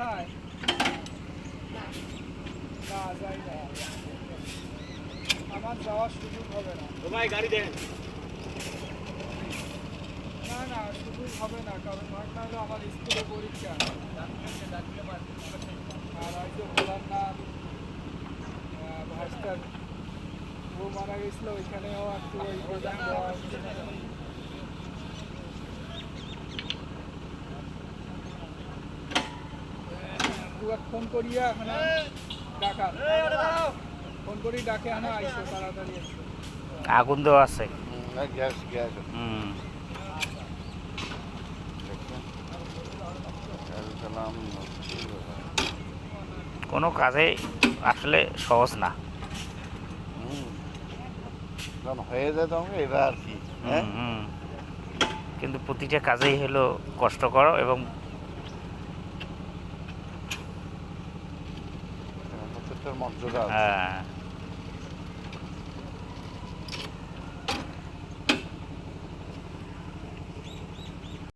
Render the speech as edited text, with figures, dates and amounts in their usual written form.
কোথায়? না যাই না, আমার যাওয়ার সুযোগ হবে না। ভাই গাড়ি দেন। না না সুযোগ হবে না, কারণ ঘটনা হলো আমার স্কুলে পরীক্ষা। আর হয়তো বলার না ভাস্টার ও মারা গেছিল, ওইখানেও একটু ওই প্রধান ফোন করিয়া মানে ডাকা, ফোন করি ডাকে আনা আইসো তাড়াতাড়ি আসো। আগুন দেওয়া আছে। গ্যাস গ্যাস কোনো কাজে আসলে সহজ না। হয়ে যায় তখন এটা আর কি। কিন্তু প্রতিটা কাজেই হলো কষ্টকর এবং মর্যাদা। হ্যাঁ